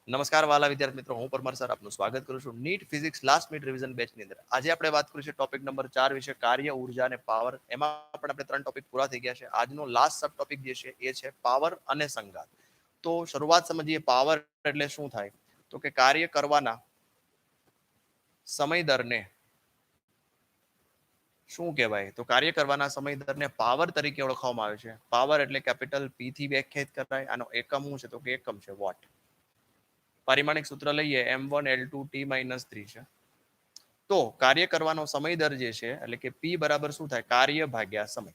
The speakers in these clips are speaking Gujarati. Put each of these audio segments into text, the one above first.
નમસ્કાર વાલા વિદ્યાર્થી મિત્રો, હું પરમાર સર આપનું સ્વાગત કરું છું NEET physics last minute revision બેચની અંદર. આજે આપણે વાત કરીશું ટોપિક નંબર 4 વિશે, કાર્ય, ઉર્જા અને પાવર. એમાં પણ આપણે 3 ટોપિક પૂરા થઈ ગયા છે. આજનો લાસ્ટ સબ ટોપિક જે છે એ છે પાવર અને સંઘાત. તો શરૂઆત સમજીએ, પાવર એટલે શું થાય? તો કે કાર્ય કરવાના સમય દરને શું કહેવાય? તો કાર્ય કરવાના સમય દરને પાવર તરીકે ઓળખવામાં આવે છે. પાવર એટલે કેપિટલ પી થી વ્યાખ્યાયિત કરાય. આનો એકમ શું છે? તો કે એકમ છે વોટ. પારિમાણિક સૂત્ર લઈએ, m1 L2 T-3 છે. તો કાર્ય કરવાનો સમય દર જે છે એટલે કે P બરાબર શું થાય? કાર્ય ભાગ્યા સમય.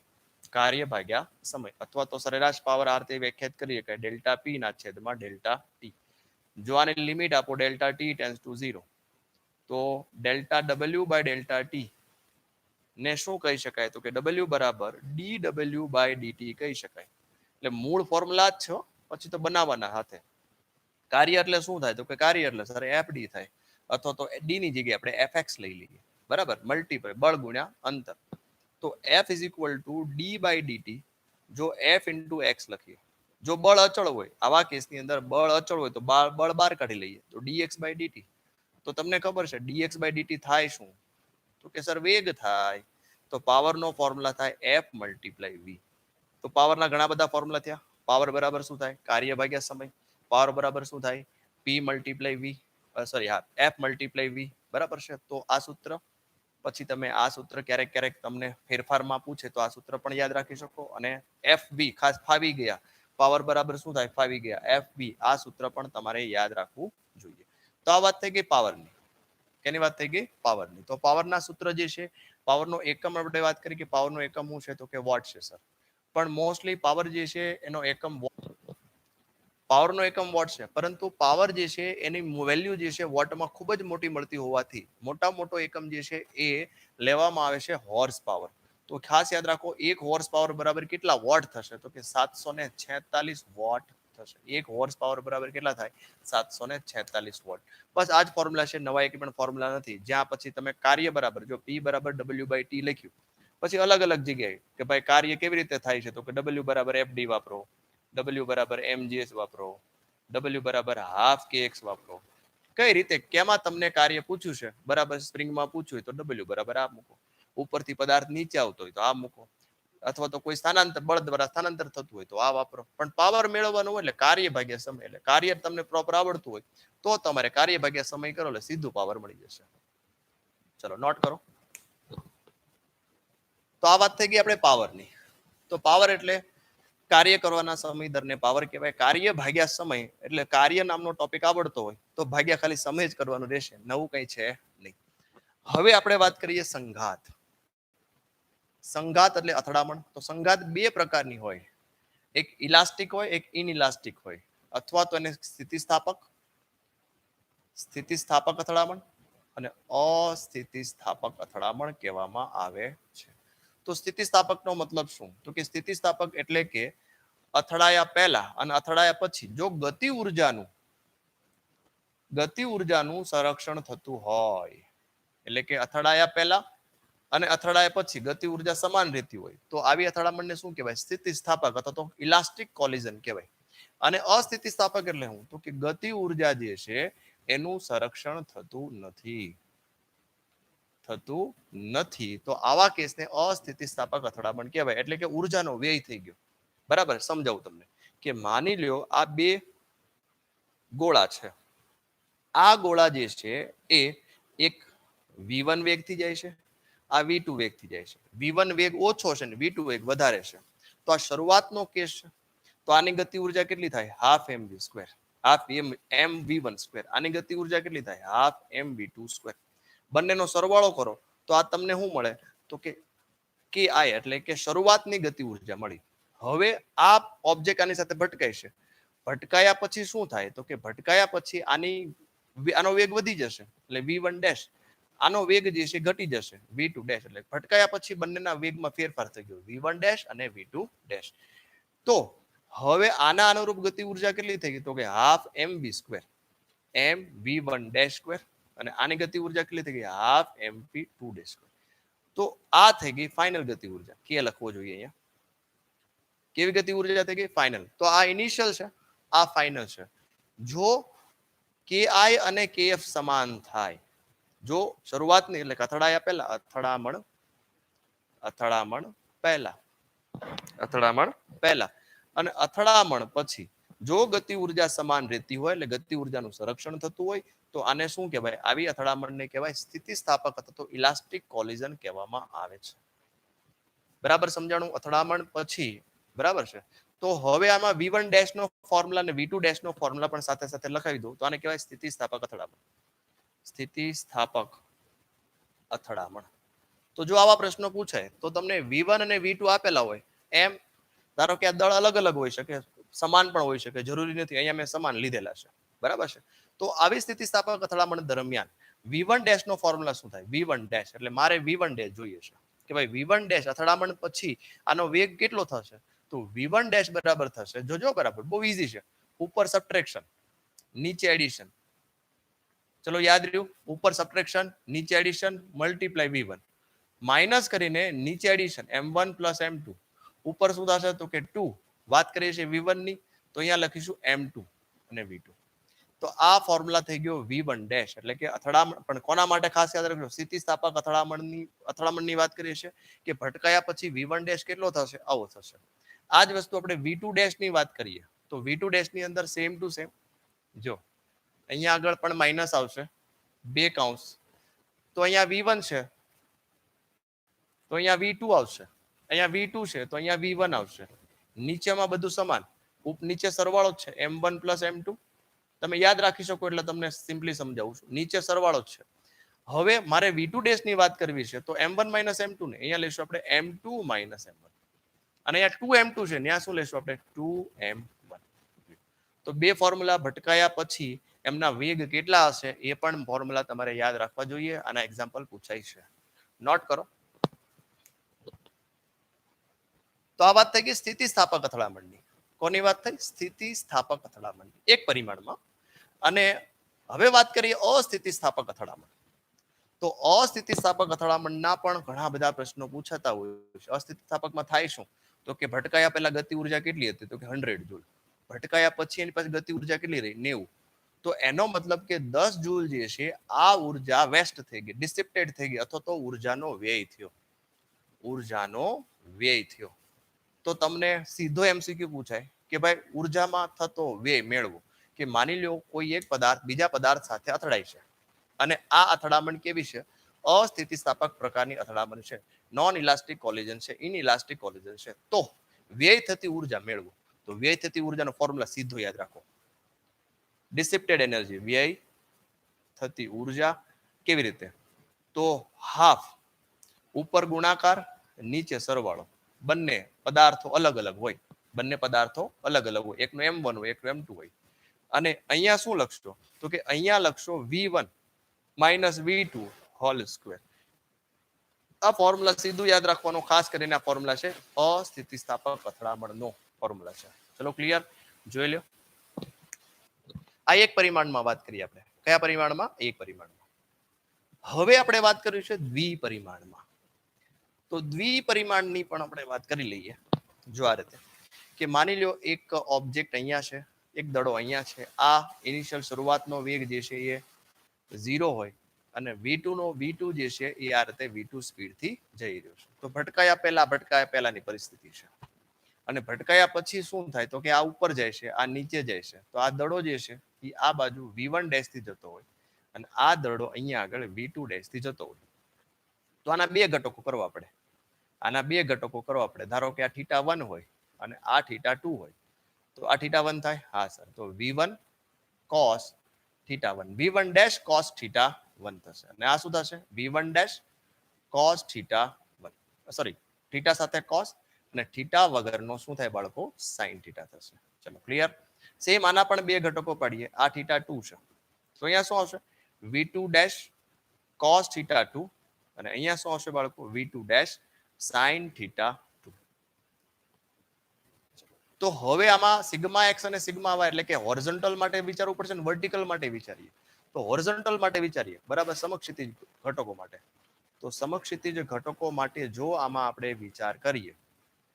કાર્ય ભાગ્યા સમય, અથવા તો સરેરાશ પાવર આર તે વ્યાખ્યાયિત કરીએ કે ડેલ્ટા P ના છેદમાં ડેલ્ટા T. જો આની લિમિટ આપો ડેલ્ટા T ટેન્ડ્સ ટુ 0, તો delta W by delta T ને શું કહી શકાય? તો કે W બરાબર dW બાય dt કહી શકાય. એટલે મૂળ ફોર્મ્યુલા જ છે, પછી તો બનાવવાના હાથે. કાર્ય એટલે શું થાય? તો કે કાર્ય એટલે સર FD થાય, અથવા તો ડી ની જગ્યાએ આપણે FX લઈ લઈએ. બરાબર, મલ્ટીપ્લાય બળ ગુણ્યા અંતર. તો F is equal to d by dt. જો F ઇન્ટુ એક્સ લખીએ, જો બળ અચળ હોય, આવા કેસની અંદર બળ અચળ હોય તો બળ બહાર કાઢી લઈએ, તો dx બાય dt. તો તમને ખબર છે dx બાય dt થાય શું? તો કે સર વેગ થાય. તો પાવરનો ફોર્મ્યુલા થાય F મલ્ટીપ્લાય V. તો પાવરના ઘણા બધા ફોર્મ્યુલા થયા. પાવર બરાબર શું થાય? કાર્ય ભાગ્યા સમય. પાવર બરાબર શું થાય? P મલ્ટીપ્લાય V, સોરી હા, F મલ્ટીપ્લાય V. બરાબર છે. તો આ સૂત્ર, પછી તમે આ સૂત્ર ક્યારેક ક્યારેક તમને ફેરફારમાં પૂછે તો આ સૂત્ર પણ યાદ રાખી શકો. અને FB ખાસ ફાવી ગયા, પાવર બરાબર શું થાય? ફાવી ગયા, FB. આ સૂત્ર પણ તમારે યાદ રાખવું જોઈએ. તો આ વાત થઈ ગઈ પાવરની. કેની વાત થઈ ગઈ? પાવરની. તો પાવરના સૂત્ર જે છે, પાવરનો એકમ આપણે વાત કરી કે પાવરનો એકમ શું છે? તો કે વોટ છે સર. પણ મોસ્ટલી પાવર જે છે એનો એકમ પાવરનો એકમ વોટ છે, પરંતુ પાવર જે છે એની વેલ્યુ જે છે વોટમાં ખૂબ જ મોટી મળતી હોવાથી મોટો એકમ જે છે એ લેવામાં આવે છે હોર્સ પાવર. તો ખાસ યાદ રાખો, એક હોર્સ પાવર બરાબર કેટલા વોટ થશે? તો કે 746 વોટ થશે. એક હોર્સ પાવર બરાબર કેટલા થાય? 746 વોટ. બસ આ જ ફોર્મ્યુલા છે, નવા એક પણ ફોર્મ્યુલા નથી. જ્યાં પછી તમે કાર્ય બરાબર, જો P બરાબર W બાય T લખ્યું, પછી અલગ અલગ જગ્યાએ કે ભાઈ કાર્ય કેવી રીતે થાય છે? તો કે W બરાબર FD વાપરો, W બરાબર mgs વાપરો, W બરાબર હાફ kx વાપરો. કઈ રીતે, કેમાં તમને કાર્ય પૂછ્યું છે, બરાબર સ્પ્રિંગમાં પૂછ્યું હોય તો W બરાબર આ મૂકો, ઉપરથી પદાર્થ નીચે આવતો હોય તો આ મૂકો, અથવા તો કોઈ સ્થાનાંતર બળ દ્વારા સ્થાનાંતર થતું હોય તો આ વાપરો. પણ પાવર મેળવવાનું હોય એટલે કાર્ય ભાગ્યા સમય, એટલે કાર્ય તમને પ્રોપર આવડતું હોય તો તમારે કાર્ય ભાગ્યા સમય કરો એટલે સીધું પાવર મળી જશે. ચલો નોટ કરો. તો આ વાત થઈ ગઈ આપણે પાવરની. તો પાવર એટલે કાર્ય કરવાના સમય દરને પાવર કહેવાય. કાર્ય ભાગ્યા સમય એટલે કાર્ય નામનો ટોપિક આવડતો હોય તો ભાગ્યા ખાલી સમય જ કરવાનું રહેશે, નવું કઈ છે નહીં. હવે આપણે વાત કરીએ સંઘાત. સંઘાત એટલે અથડામણ. તો સંઘાત બે પ્રકારની હોય, એક ઇલાસ્ટિક હોય, એક ઇનઇલાસ્ટિક હોય, અથવા તો એને સ્થિતિસ્થાપક અથડામણ અને અસ્થિતિસ્થાપક અથડામણ કહેવામાં આવે છે. તો સ્થિતિસ્થાપકનો મતલબ શું? તો કે સ્થિતિસ્થાપક એટલે કે અથડાયા પહેલા અને અથડાયા પછી જો ગતિ ઉર્જાનું સંરક્ષણ થતું હોય, એટલે કે અથડાયા પહેલા અને અથડાયા પછી ગતિ ઉર્જા સમાન રહેતી હોય તો આવી અથડામણને શું કહેવાય? સ્થિતિસ્થાપક અથવા તો ઇલાસ્ટિક કોલિઝન કહેવાય. અને અસ્થિતિસ્થાપક એટલે શું? તો કે ગતિ ઉર્જા જે છે એનું સંરક્ષણ થતું નથી. તો આવા કેસને અસ્થિતિસ્થાપક અથડામણ કહેવાય. એટલે કે ઉર્જાનો વ્યય થઈ ગયો. બરાબર, સમજાવું તમને કે માની લ્યો આ બે ગોળા છે. આ ગોળા જે છે એ એક V1 વેગથી જાય છે, આ V2 વેગથી જાય છે. V1 વેગ ઓછો છે ને V2 વેગ વધારે છે. તો આ શરૂઆતનો કેસ છે. તો આની ગતિ ઉર્જા કેટલી થાય? Half mv square, half mv1 square. આની ગતિ ઉર્જા કેટલી થાય? Half mv2 square. બંનેનો સરવાળો કરો તો આ તમને શું મળે? તો કે ki, એટલે કે શરૂઆતની ગતિ ઉર્જા મળી. હવે આ ઓબ્જેક્ટ આની સાથે ભટકાય છે. ભટકાયા પછી શું થાય? તો કે ભટકાયા પછી આનો વેગ વધી જશે એટલે V1 ડેશ, આનો વેગ જે છે ઘટી જશે V2 ડેશ. એટલે ભટકાયા પછી બંનેના વેગમાં ફેરફાર થઈ ગયો, V1 ડેશ અને V2 ડેશ. તો હવે આના અનુરૂપ ગતિ ઉર્જા કેટલી થઈ ગઈ? તો કે half mv square, mv1 dash square. અને આની ગતિ ઉર્જા કેટલી થઈ ગઈ? Half mv2 dash square. તો આ થઈ ગઈ ફાઇનલ ગતિ ઉર્જા. કે લખવો જોઈએ અહીંયા. કેવી ગતિ ઉર્જા થઈ ગઈ? ફાઇનલ. તો આ ઇનિશિયલ છે, આ ફાઇનલ છે. જો કે આઈ અને કે એફ સમાન થાય જો શરૂઆતની એટલે અથડાયા પહેલા અથડામણ પહેલા અને અથડામણ પછી જો ગતિ ઉર્જા સમાન રહેતી હોય એટલે ગતિ ઉર્જાનું સંરક્ષણ થતું હોય તો આને શું કહેવાય? આવી અથડામણને કહેવાય સ્થિતિસ્થાપક અથવા તો ઇલાસ્ટિક કોલિઝન કહેવામાં આવે છે. બરાબર સમજાણું? અથડામણ પછી બરાબર છે. તો હવે આમાં V1 ડેશ નો ફોર્મ્યુલા અને V2 ડેશ નો ફોર્મ્યુલા પણ સાથે સાથે લખાવી દઉં તો આને કહેવાય સ્થિતિસ્થાપક અથડામણ. સ્થિતિસ્થાપક અથડામણ. તો જો આવા પ્રશ્નો પૂછાય તો તમને V1 અને V2 આપેલા હોય એમ ધારો કે આ દળ અલગ અલગ હોઈ શકે, સમાન પણ હોઈ શકે, જરૂરી નથી. અહીંયા મેં સમાન લીધેલા છે. બરાબર છે. તો આવી સ્થિતિસ્થાપક અથડામણ દરમિયાન V1 ડેશ નો ફોર્મ્યુલા શું થાય? V1 ડેશ એટલે મારે V1 ડેશ જોઈએ છે કે ભાઈ V1 ડેશ અથડામણ પછી આનો વેગ કેટલો થશે? તો V1 ડેશ બરાબર થશે, જોજો બરાબર, બહુ ઈઝી છે. ઉપર સબટ્રેક્શન, નીચે એડિશન. ચલો યાદ રહ્યું, ઉપર સબટ્રેક્શન, નીચે એડિશન, મલ્ટીપ્લાય V1 માઇનસ કરીને નીચે એડિશન M1 પ્લસ M2. ઉપર શું થશે? તો કે 2. વાત કરીએ છીએ V1 ની તો અહીંયા લખીશું M2 અને V2. તો આ ફોર્મ્યુલા થઈ ગયો V1 ડેશ એટલે કે અથડામણ. પણ કોના માટે ખાસ યાદ રાખજો? સ્થિતિસ્થાપક અથડામણની વાત કરીએ છીએ કે ભટકાયા પછી V1 ડેશ કેટલો થશે? આવો થશે. આ જ વસ્તુ આપણે V2 ડેશ ની વાત કરીએ તો V2 ડેશ ની અંદર સેમ ટુ સેમ જો અહીંયા આગળ પણ માઇનસ આવશે, બે કૌંસ. તો અહીંયા V1 છે તો અહીંયા V2 આવશે, અહીંયા V2 છે તો અહીંયા V1 આવશે. નીચેમાં બધું સમાન, નીચે સરવાળો જ છે M1 પ્લસ M2. તમે યાદ રાખી શકો એટલે તમને સિમ્પલી સમજાવું છું. નીચે સરવાળો જ છે. હવે મારે V2 ડેશ ની વાત કરવી છે તો M1 માઇનસ M2 ને અહીંયા લઈશું આપણે M2 માઇનસ M1 અને અહીંયા 2M2 છે ત્યાં શું લઈશું આપણે 2M1. તો બે ફોર્મ્યુલા ભટકાયા પછી એમના વેગ કેટલા હશે એ પણ ફોર્મ્યુલા તમારે યાદ રાખવા જોઈએ. આના એક્ઝામ્પલ પૂછાય છે, નોટ કરો. તો આ વાત થઈ ગઈ સ્થિતિસ્થાપક અથડામણની. કોની વાત થઈ? સ્થિતિસ્થાપક અથડામણની, એક પરિમાણમાં. અને હવે વાત કરીએ અસ્થિતિસ્થાપક અથડામણ. તો અસ્થિતિસ્થાપક અથડામણના પણ ઘણા બધા પ્રશ્નો પૂછાતા હોય છે. અસ્થિતિસ્થાપકમાં થાય શું? તો કે ભટકાયા પહેલા ગતિ ઉર્જા કેટલી હતી? તો કે 100 જૂલ. ભટકાયા પછી એની પાસે ગતિ ઉર્જા કેટલી રહી? 90. તો એનો મતલબ કે 10 જૂલ જે છે આ ઉર્જા વેસ્ટ થઈ ગઈ, ડિસિપ્ટેડ થઈ ગઈ અથવા તો ઉર્જાનો વ્યય થયો. તો તમને સીધો MCQ પૂછાય કે ભાઈ ઉર્જામાં થતો વ્યય મેળવો. કે માની લો કોઈ એક પદાર્થ બીજા પદાર્થ સાથે અથડાય છે અને આ અથડામણ કેવી છે? અસ્થિતિસ્થાપક પ્રકારની અથડામણ છે, નોન ઇલાસ્ટિક કોલિઝન છે, ઇનઇલાસ્ટિક કોલિઝન છે. તો વ્યય થતી ઉર્જા મેળવો. તો વ્યય થતી ઉર્જાનો ફોર્મ્યુલા સીધો યાદ રાખો. ડિસિપ્ટેડ એનર્જી, વ્યય થતી ઉર્જા. કેવી રીતે? તો હાફ, ઉપર ગુણાકાર, નીચે સરવાળો. બંને પદાર્થો અલગ અલગ હોય, એકનો M1 હોય, એકનો M2 હોય. અને અહીંયા શું લખશો? તો કે અહીંયા લખશો V1 minus V2 whole square. આ ફોર્મ્યુલા સીધું યાદ રાખવાનો, ખાસ કરીને આ ફોર્મ્યુલા છે અસ્થિતિસ્થાપક અથડામણનો ફોર્મ્યુલા છે. ચલો ક્લિયર, જોઈ લો. આ એક પરિમાણમાં વાત કરીએ આપણે. કયા પરિમાણમાં? એક પરિમાણમાં. હવે આપણે વાત કરીશું છે દ્વિપરિમાણમાં. તો દ્વિપરિમાણની પણ આપણે વાત કરી લઈએ. જો આ રીતે કે માની લો એક ઓબ્જેક્ટ અહીંયા છે, એક દડો અહીંયા છે. આ ઇનિશિયલ શરૂઆતનો વેગ જે છે એ 0 હોય અને V2 જે છે એ આ રીતે V2 સ્પીડથી જઈ રહ્યો છે. તો ભટકાયા પહેલાની પરિસ્થિતિ છે. અને ભટકાયા પછી શું થાય? તો કે આ ઉપર જાય છે, આ નીચે જાય છે. તો આ દડો જે છે એ આ બાજુ V1 ડેશ થી જતો હોય અને આ દડો અહીંયા આગળ V2 ડેશ થી જતો હોય. તો આના બે ઘટકો કરવા પડે. ધારો કે આ θ1 હોય અને આ θ2 હોય. તો આ θ1 થાય? હા સર. તો V1 cos θ1, V1 dash cos θ1 થશે. અને આ શું થશે? V1 ડેશ cos θ1, સોરી, θ સાથે cos અને θ વગરનો શું થાય બાળકો? sin θ થશે. ચલો ક્લિયર. સેમ આના પણ બે ઘટકો પાડીએ. આ θ2 છે તો અહીંયા શું આવશે? V2 ડેશ cos θ2 અને અહીંયા શું આવશે બાળકો? V2 dash sin θ2. તો હવે આમાં સિગ્મા એક્સ અને સિગ્મા વાય એટલે કે હોરિઝોન્ટલ માટે વિચારવું પડશે ને વર્ટિકલ માટે વિચારીએ. તો હોરિઝોન્ટલ માટે વિચારીએ, બરાબર, સમક્ષિતિજ ઘટકો માટે. તો સમક્ષિતિજ ઘટકો માટે જો આમાં આપણે વિચાર કરીએ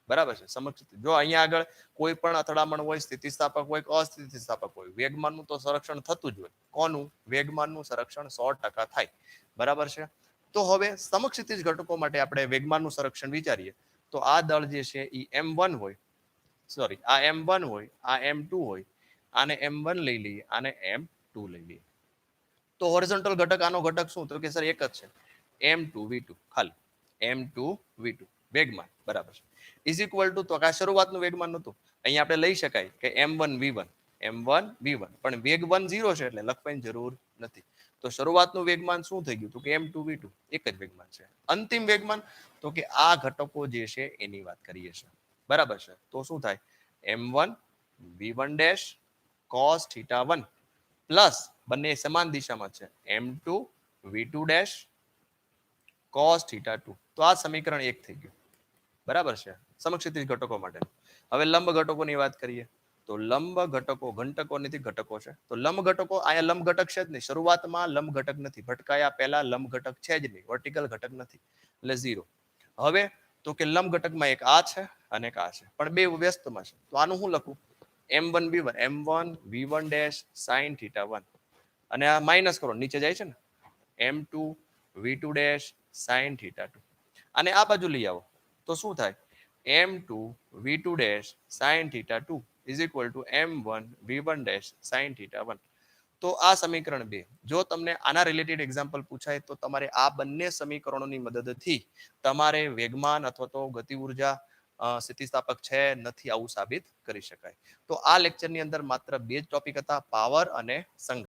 બરાબર છે. સમક્ષ જો અહીંયા આગળ કોઈ પણ અથડામણ હોય, સ્થિતિસ્થાપક હોય કે અસ્થિતિસ્થાપક હોય, વેગમાનનું તો સંરક્ષણ થતું જ હોય. કોનું? વેગમાનનું સંરક્ષણ 100% થાય. બરાબર છે. તો હવે સમક્ષિતિજ ઘટકો માટે આપણે વેગમાનનું સંરક્ષણ વિચારીએ તો આ દળ જે છે એ M1 હોય, સોરી આ M1 હોય, આ M2 હોય, આને M1 લઈ લઈએ, આને M2 લઈ લઈએ. તો હોરિઝોન્ટલ ઘટક આનો ઘટક શું? તો કે સર એક જ છે, M2V2 ખાલી M2V2 વેગમાન બરાબર છે. ઇઝ ઇક્વલ ટુ તો આ શરૂઆતનું વેગમાન નહોતું, અહીંયા આપણે લઈ શકાય કે M1V1 M1V1 પણ વેગ 1 0 છે એટલે લખવાની જરૂર નથી. તો શરૂઆતનું વેગમાન શું થઈ ગયું? તો કે M2V2 એક જ વેગમાન છે. અંતિમ વેગમાન તો કે આ ઘટકો જે છે એની વાત કરીએ છીએ. બરાબર છે. તો શું થાય? M1 V1 dash cos θ1 plus બંને સમાન દિશામાં છે M2 V2 ડેશ cos θ2. તો આ સમીકરણ 1 થઈ ગયું. બરાબર છે સમક્ષિતિજ ઘટકો માટે. હવે લંબ ઘટકોની વાત કરીએ તો લંબ ઘટકો ઘંટકો નથી ઘટકો છે. તો લંબ ઘટકો અહીંયા લંબ ઘટક છે જ નહીં, શરૂઆતમાં લંબ ઘટક નથી, ભટકાયા પહેલા લંબ ઘટક છે જ નહીં, વર્ટિકલ ઘટક નથી એટલે 0. હવે તો કે લંબ ઘટકમાં એક આ છે અને એક આ છે પણ બે વ્યસ્તમાં છે. તો આનું હું લખું? M1 V1 M1 V1 dash sin θ1 અને આ માઇનસ કરો નીચે જાય છે ને M2 V2 ડેશ sin θ2 અને આ બાજુ લઈ આવો તો શું થાય? M2 V2 dash sin θ2 is equal to M1 V1 dash sin θ1. તો આ સમીકરણ 2. જો તમને આના રિલેટેડ એક્ઝામ્પલ પૂછાય તો તમારે આ બંને સમીકરણોની મદદથી તમારે વેગમાન અથવા તો ગતિ ઉર્જા સ્થિતિસ્થાપક છે નથી આવું સાબિત કરી શકાય. તો આ લેક્ચરની અંદર માત્ર બે જ ટોપિક હતા, પાવર અને સંઘ.